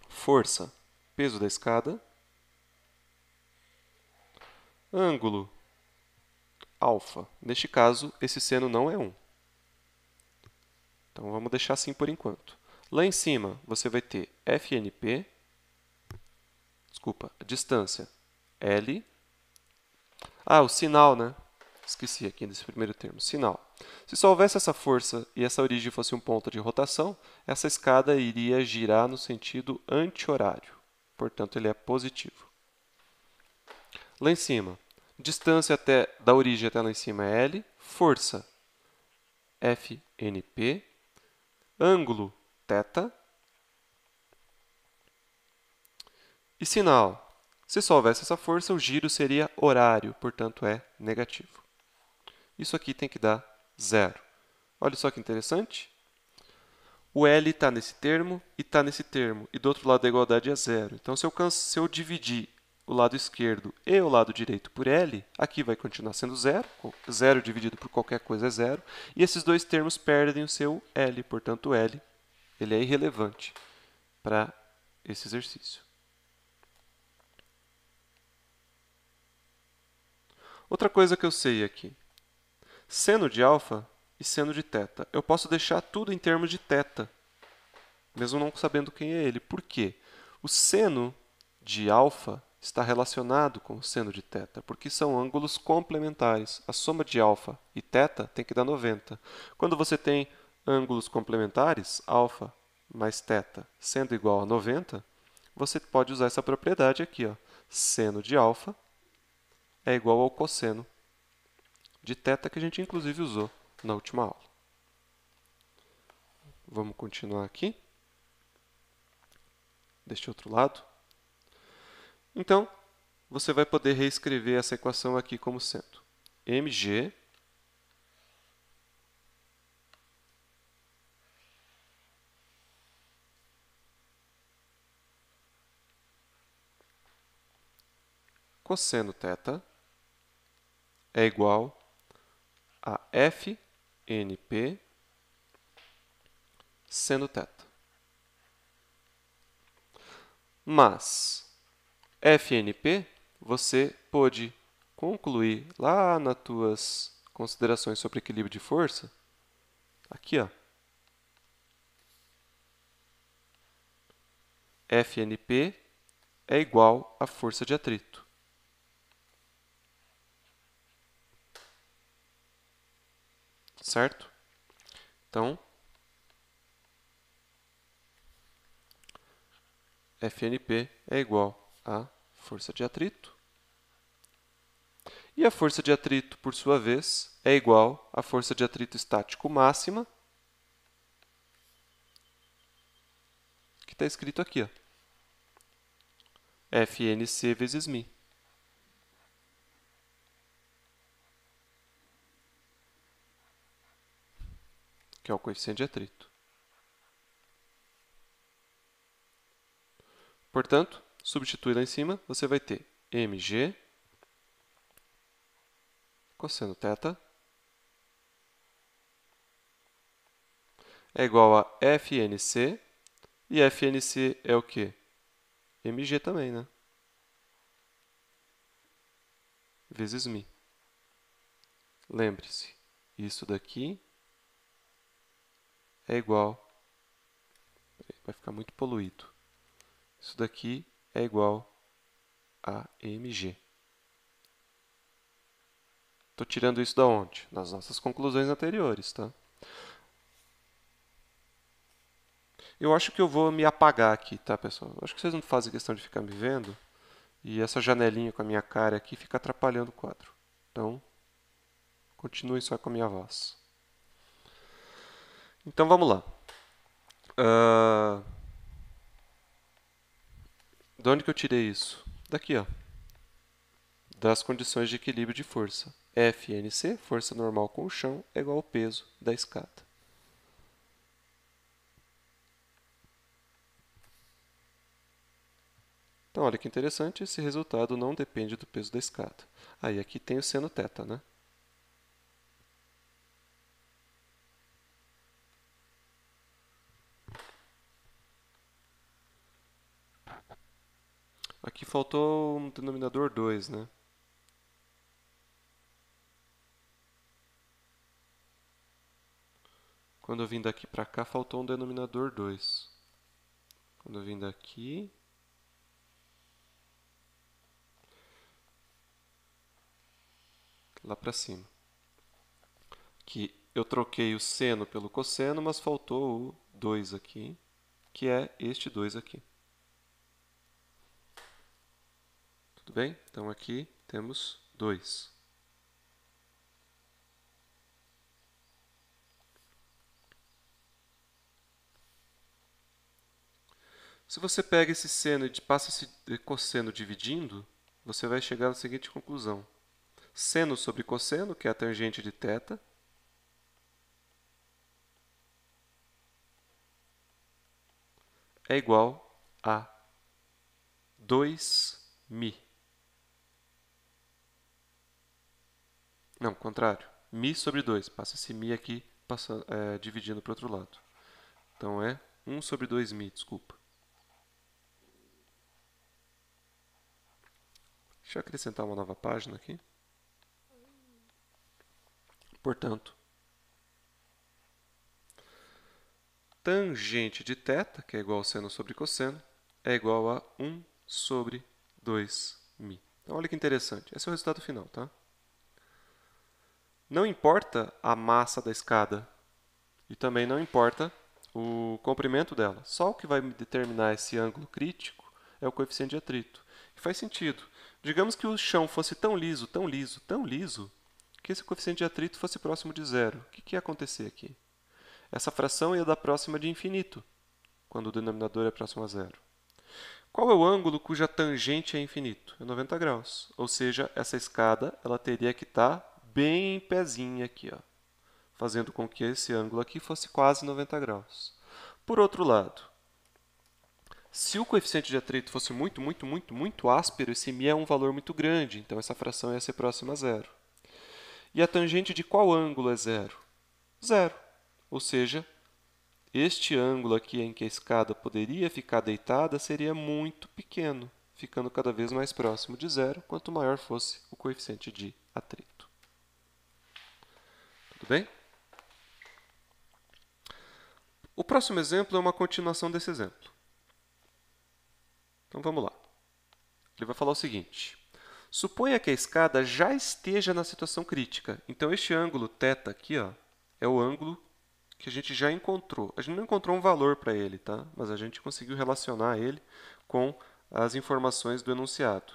Força, peso da escada. Ângulo, alfa. Neste caso, esse seno não é 1. Então, vamos deixar assim por enquanto. Lá em cima, você vai ter FNP, a distância L. O sinal, né? Esqueci aqui desse primeiro termo, sinal. Se só houvesse essa força e essa origem fosse um ponto de rotação, essa escada iria girar no sentido anti-horário. Portanto, ele é positivo. Lá em cima, distância da origem até lá em cima é L, força FNP, ângulo θ e sinal. Se só houvesse essa força, o giro seria horário, portanto é negativo. Isso aqui tem que dar 0. Olha só que interessante. O L está nesse termo e está nesse termo, e do outro lado da igualdade é 0. Então, se eu dividir o lado esquerdo e o lado direito por L, aqui vai continuar sendo 0. 0 dividido por qualquer coisa é 0. E esses dois termos perdem o seu L, portanto, o L ele é irrelevante para esse exercício. Outra coisa que eu sei aqui, seno de alfa e seno de θ. Eu posso deixar tudo em termos de θ, mesmo não sabendo quem é ele. Por quê? O seno de alfa está relacionado com o seno de θ, porque são ângulos complementares. A soma de alfa e θ tem que dar 90. Quando você tem ângulos complementares, alfa mais θ sendo igual a 90, você pode usar essa propriedade aqui, ó. Seno de alfa é igual ao cosseno de θ, que a gente inclusive usou na última aula. Vamos continuar aqui. Deste outro lado. Então, você vai poder reescrever essa equação aqui como sendo mg cosseno θ é igual a FNP seno θ. Mas FNP você pôde concluir lá nas tuas considerações sobre equilíbrio de força, aqui, ó. FNP é igual à força de atrito. Certo? Então, FNP é igual à força de atrito. E a força de atrito, por sua vez, é igual à força de atrito estático máxima, que está escrito aqui, ó. FNC vezes μ, que é o coeficiente de atrito. Portanto, substitui lá em cima, você vai ter mg cosseno θ é igual a FNC, e FNC é o quê? mg também, né? Vezes μ. Lembre-se, isso daqui é igual... Vai ficar muito poluído. Isso daqui é igual a mg. Estou tirando isso da onde? Das nossas conclusões anteriores, tá? Eu acho que eu vou me apagar aqui, tá, pessoal? Eu acho que vocês não fazem questão de ficar me vendo. E essa janelinha com a minha cara aqui fica atrapalhando o quadro. Então, continue só com a minha voz. Então, vamos lá. De onde que eu tirei isso? Daqui, ó. Das condições de equilíbrio de força. FNC, força normal com o chão, é igual ao peso da escada. Então, olha que interessante, esse resultado não depende do peso da escada. Aí, aqui tem o seno θ, né? Aqui faltou um denominador 2, né? Quando eu vim daqui para cá, faltou um denominador 2. Quando eu vim daqui... lá para cima. Que eu troquei o seno pelo cosseno, mas faltou o 2 aqui, que é este 2 aqui. Tudo bem? Então, aqui temos 2. Se você pega esse seno e passa esse cosseno dividindo, você vai chegar à seguinte conclusão. Seno sobre cosseno, que é a tangente de θ, é igual a 2μ. Não, contrário. μ sobre 2. Passa esse μ aqui dividindo para o outro lado. Então, é 1 sobre 2μ, desculpa. Deixa eu acrescentar uma nova página aqui. Portanto, tangente de θ, que é igual a seno sobre cosseno, é igual a 1 sobre 2μ. Então, olha que interessante. Esse é o resultado final, tá? Não importa a massa da escada e também não importa o comprimento dela. Só o que vai determinar esse ângulo crítico é o coeficiente de atrito. E faz sentido. Digamos que o chão fosse tão liso, tão liso, tão liso, que esse coeficiente de atrito fosse próximo de zero. O que ia acontecer aqui? Essa fração ia dar próxima de infinito, quando o denominador é próximo a zero. Qual é o ângulo cuja tangente é infinito? É 90 graus. Ou seja, essa escada ela teria que estar bem em pezinha aqui, ó, fazendo com que esse ângulo aqui fosse quase 90 graus. Por outro lado, se o coeficiente de atrito fosse muito áspero, esse μ é um valor muito grande, então essa fração ia ser próxima a zero. E a tangente de qual ângulo é zero? Zero. Ou seja, este ângulo aqui em que a escada poderia ficar deitada seria muito pequeno, ficando cada vez mais próximo de zero, quanto maior fosse o coeficiente de atrito. Tudo bem? O próximo exemplo é uma continuação desse exemplo. Então, vamos lá. Ele vai falar o seguinte. Suponha que a escada já esteja na situação crítica. Então, este ângulo θ aqui, ó, é o ângulo que a gente já encontrou. A gente não encontrou um valor para ele, tá? Mas a gente conseguiu relacionar ele com as informações do enunciado.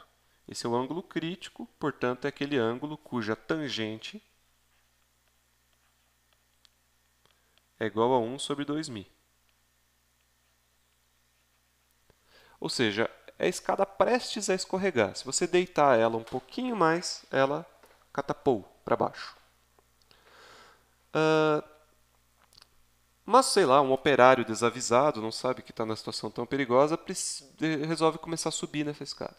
Esse é o ângulo crítico, portanto, é aquele ângulo cuja tangente é igual a 1 sobre 2μ. Ou seja, é a escada prestes a escorregar. Se você deitar ela um pouquinho mais, ela catapou para baixo. Mas, sei lá, um operário desavisado, não sabe que está na situação tão perigosa, resolve começar a subir nessa escada.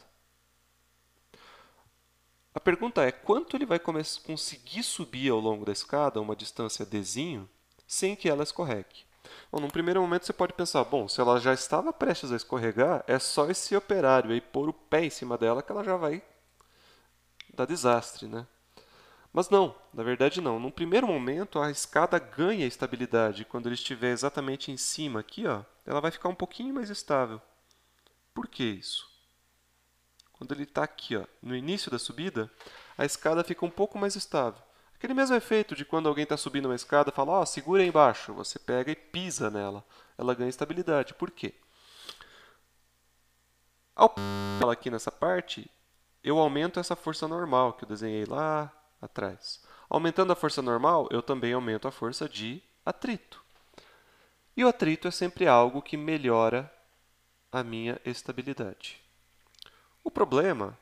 A pergunta é, quanto ele vai conseguir subir ao longo da escada, uma distância dzinho, sem que ela escorregue? Bom, num primeiro momento você pode pensar, bom, se ela já estava prestes a escorregar, é só esse operário aí pôr o pé em cima dela que ela já vai dar desastre, né? Mas não, na verdade não. Num primeiro momento, a escada ganha estabilidade. Quando ele estiver exatamente em cima aqui, ó, ela vai ficar um pouquinho mais estável. Por que isso? Quando ele está aqui, ó, no início da subida, a escada fica um pouco mais estável. Aquele mesmo efeito de quando alguém está subindo uma escada, fala, ó, segura aí embaixo. Você pega e pisa nela. Ela ganha estabilidade. Por quê? Ao ela aqui nessa parte, eu aumento essa força normal que eu desenhei lá atrás. Aumentando a força normal, eu também aumento a força de atrito. E o atrito é sempre algo que melhora a minha estabilidade. O problema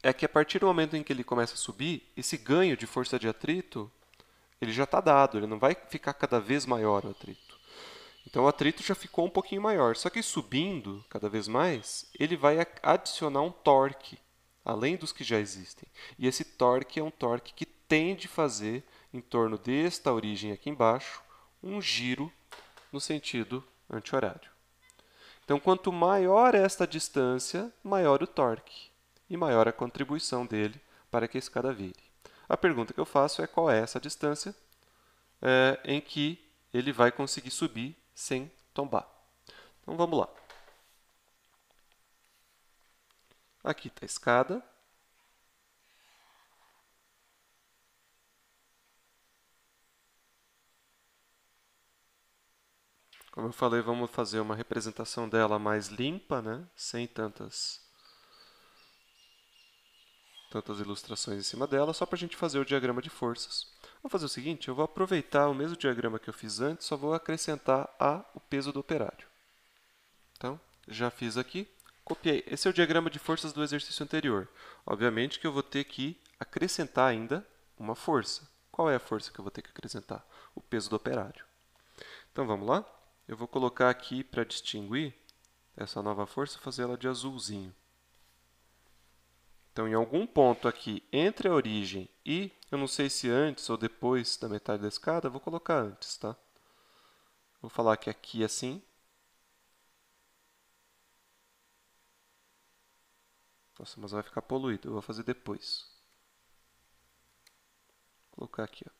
é que a partir do momento em que ele começa a subir, esse ganho de força de atrito, ele já está dado, ele não vai ficar cada vez maior o atrito. Então o atrito já ficou um pouquinho maior, só que subindo cada vez mais, ele vai adicionar um torque, além dos que já existem. E esse torque é um torque que tende a fazer, em torno desta origem aqui embaixo, um giro no sentido anti-horário. Então, quanto maior esta distância, maior o torque e maior a contribuição dele para que a escada vire. A pergunta que eu faço é qual é essa distância em que ele vai conseguir subir sem tombar. Então, vamos lá. Aqui está a escada. Como eu falei, vamos fazer uma representação dela mais limpa, né? Sem tantas ilustrações em cima dela, só para a gente fazer o diagrama de forças. Vou fazer o seguinte, eu vou aproveitar o mesmo diagrama que eu fiz antes, só vou acrescentar o peso do operário. Então, já fiz aqui, copiei. Esse é o diagrama de forças do exercício anterior. Obviamente que eu vou ter que acrescentar ainda uma força. Qual é a força que eu vou ter que acrescentar? O peso do operário. Então, vamos lá? Eu vou colocar aqui, para distinguir essa nova força, fazer ela de azulzinho. Então, em algum ponto aqui entre a origem e, eu não sei se antes ou depois da metade da escada, eu vou colocar antes, tá? Vou falar que aqui é assim. Nossa, mas vai ficar poluído, eu vou fazer depois. Vou colocar aqui, ó.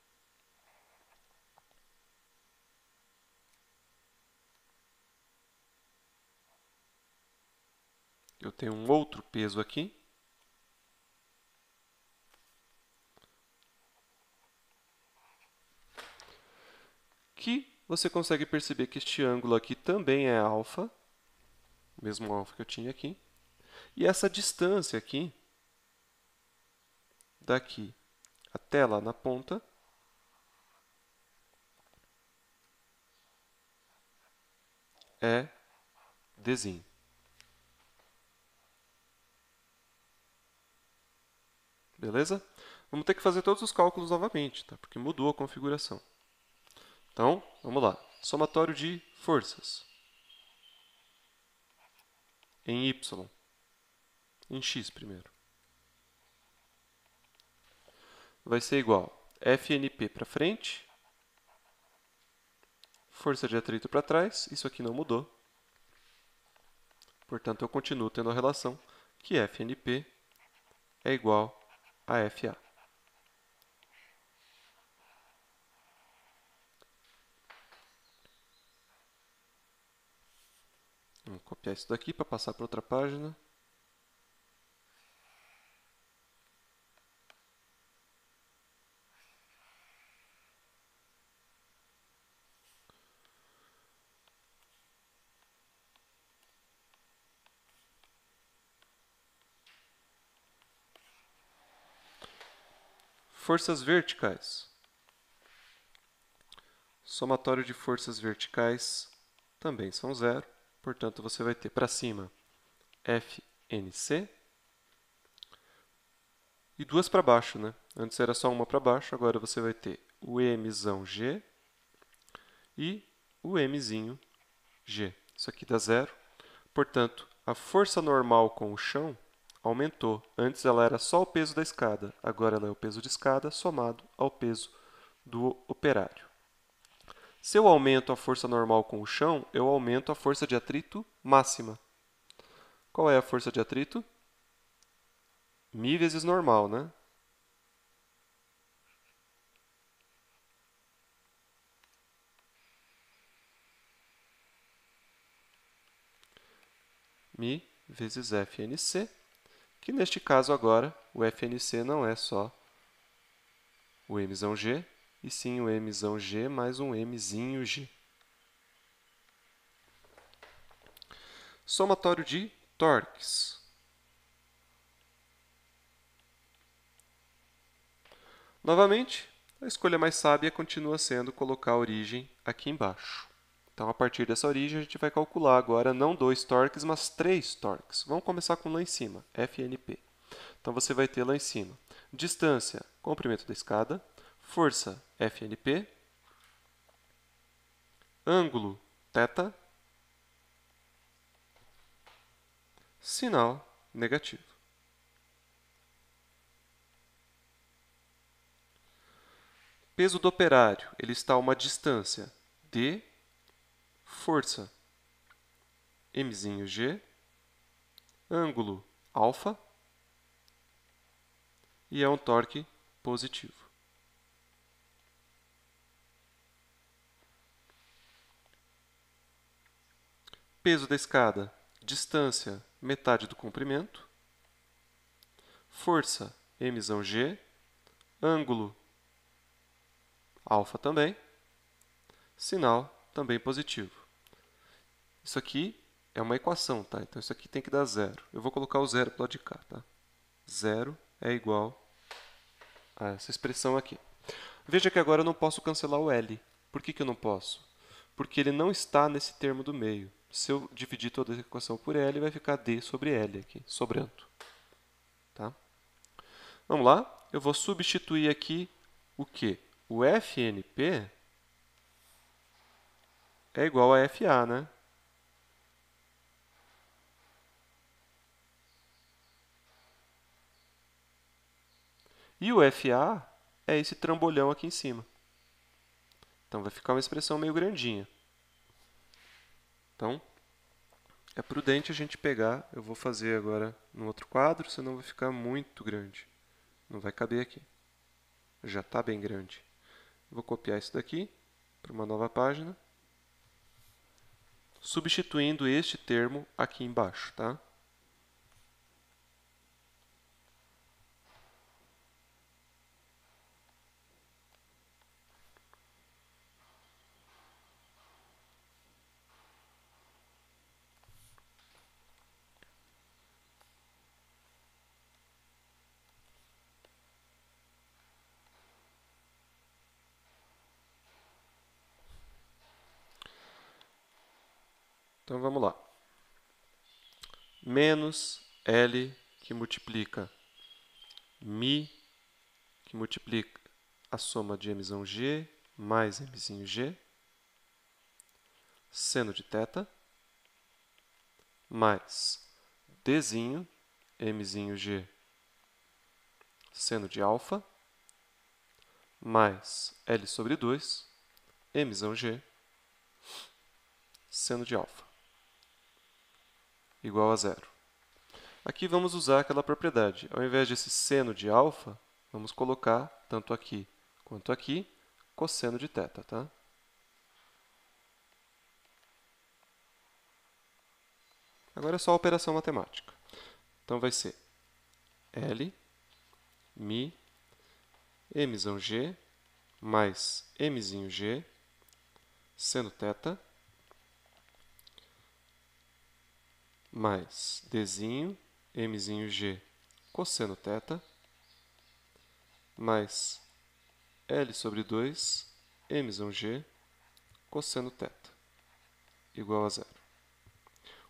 Eu tenho um outro peso aqui. Que você consegue perceber que este ângulo aqui também é alfa, o mesmo alfa que eu tinha aqui. E essa distância aqui, daqui até lá na ponta, é dzinho. Beleza? Vamos ter que fazer todos os cálculos novamente, tá? Porque mudou a configuração. Então, vamos lá. Somatório de forças em y, em x primeiro. Vai ser igual FNP para frente, força de atrito para trás, isso aqui não mudou. Portanto, eu continuo tendo a relação que FNP é igual a FA. Vamos copiar isso daqui para passar para outra página. Forças verticais. Somatório de forças verticais também são zero. Portanto, você vai ter para cima FNC. E duas para baixo, né? Antes era só uma para baixo, agora você vai ter o Mzão G e o Mzinho G. Isso aqui dá zero. Portanto, a força normal com o chão aumentou. Antes ela era só o peso da escada, agora ela é o peso de escada somado ao peso do operário. Se eu aumento a força normal com o chão, eu aumento a força de atrito máxima. Qual é a força de atrito? Mi vezes normal, né? Mi vezes FNC, que neste caso agora o FNC não é só o Mzão G, e sim o Mzão G mais um Mzinho G. Somatório de torques. Novamente, a escolha mais sábia continua sendo colocar a origem aqui embaixo. Então, a partir dessa origem, a gente vai calcular agora não 2 torques, mas 3 torques. Vamos começar com lá em cima, FNP. Então, você vai ter lá em cima distância, comprimento da escada, força, FNP, ângulo, θ, sinal negativo. Peso do operário, ele está a uma distância d, força, mzinho g, ângulo, alfa, e é um torque positivo. Peso da escada, distância, metade do comprimento. Força, mzão g. Ângulo, alfa também. Sinal, também positivo. Isso aqui é uma equação, tá? Então, isso aqui tem que dar zero. Eu vou colocar o zero para o lado de cá, tá? Zero é igual a essa expressão aqui. Veja que agora eu não posso cancelar o L. Por que eu não posso? Porque ele não está nesse termo do meio. Se eu dividir toda a equação por L, vai ficar D sobre L aqui, sobrando. Tá? Vamos lá? Eu vou substituir aqui o quê? O FNP é igual a FA, né? E o FA é esse trambolhão aqui em cima. Então, vai ficar uma expressão meio grandinha. Então, é prudente a gente pegar. Eu vou fazer agora no outro quadro, senão vai ficar muito grande. Não vai caber aqui. Já está bem grande. Vou copiar isso daqui para uma nova página, substituindo este termo aqui embaixo, tá? Então, vamos lá. Menos L que multiplica Mi, que multiplica a soma de Mzão G mais Mzinho G, seno de θ, mais Dzinho, Mzinho G, seno de alfa, mais L sobre 2, Mzão G, seno de alfa, igual a zero. Aqui vamos usar aquela propriedade. Ao invés desse seno de alfa, vamos colocar, tanto aqui quanto aqui, cosseno de θ, tá? Agora é só a operação matemática. Então, vai ser L, Mi, Mzão G, mais Mzinho G, seno θ, mais Dzinho, Mzinho G, cosseno θ, mais L sobre 2, Mzão G, cosseno θ, igual a zero.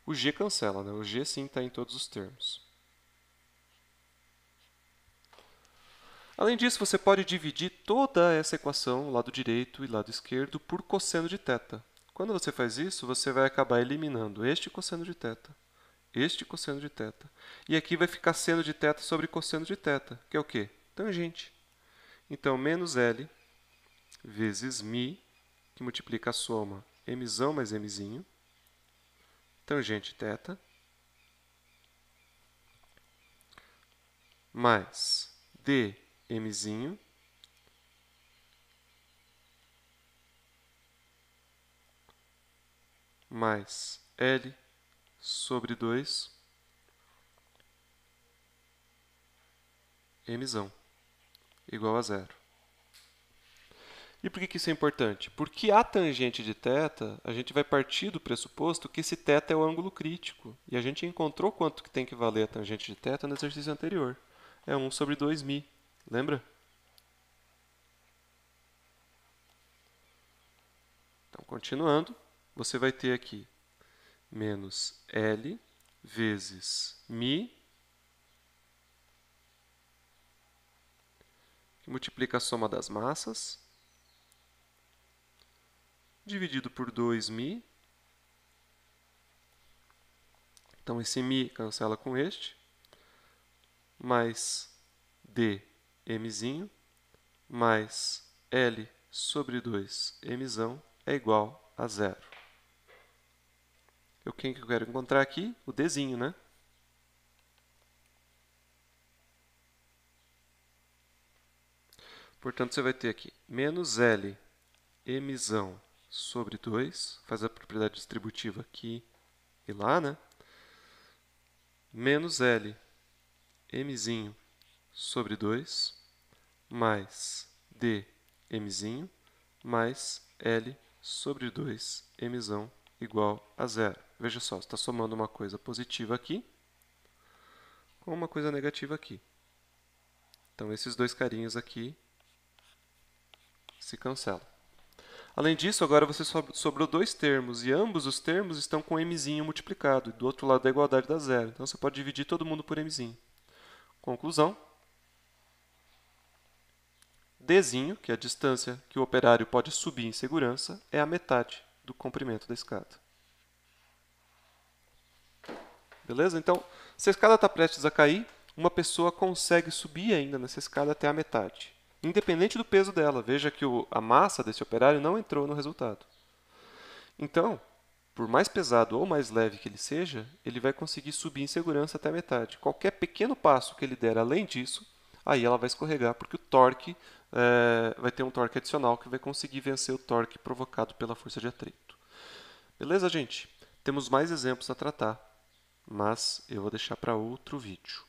O g cancela, né? O g sim está em todos os termos. Além disso, você pode dividir toda essa equação, lado direito e lado esquerdo, por cosseno de θ. Quando você faz isso, você vai acabar eliminando este cosseno de θ, este cosseno de θ. E aqui vai ficar seno de θ sobre cosseno de θ, que é o quê? Tangente. Então, menos L vezes μ, que multiplica a soma mzão mais mzinho, tangente θ, mais dmzinho, mais L sobre 2 mzão, igual a zero. E por que isso é importante? Porque a tangente de θ, a gente vai partir do pressuposto que esse θ é o ângulo crítico. E a gente encontrou quanto que tem que valer a tangente de θ no exercício anterior. É 1 sobre 2μ. Lembra? Então, continuando, você vai ter aqui menos L vezes μ, que multiplica a soma das massas, dividido por 2μ. Então, esse μ cancela com este, mais dmzinho, mais L sobre 2mzão é igual a zero. Quem que eu quero encontrar aqui? O dzinho, né? Portanto, você vai ter aqui menos L mzão sobre 2, faz a propriedade distributiva aqui e lá, né? Menos L mzinho sobre 2, mais dmzinho, mais L sobre 2mzão igual a zero. Veja só, você está somando uma coisa positiva aqui com uma coisa negativa aqui. Então, esses dois carinhos aqui se cancelam. Além disso, agora você sobrou dois termos, e ambos os termos estão com mzinho multiplicado, e do outro lado da igualdade dá zero. Então, você pode dividir todo mundo por mzinho. Conclusão. Dzinho, que é a distância que o operário pode subir em segurança, é a metade do comprimento da escada. Beleza? Então, se a escada está prestes a cair, uma pessoa consegue subir ainda nessa escada até a metade, independente do peso dela. Veja que a massa desse operário não entrou no resultado. Então, por mais pesado ou mais leve que ele seja, ele vai conseguir subir em segurança até a metade. Qualquer pequeno passo que ele der além disso, aí ela vai escorregar, porque o torque vai ter um torque adicional que vai conseguir vencer o torque provocado pela força de atrito. Beleza, gente? Temos mais exemplos a tratar, mas eu vou deixar para outro vídeo.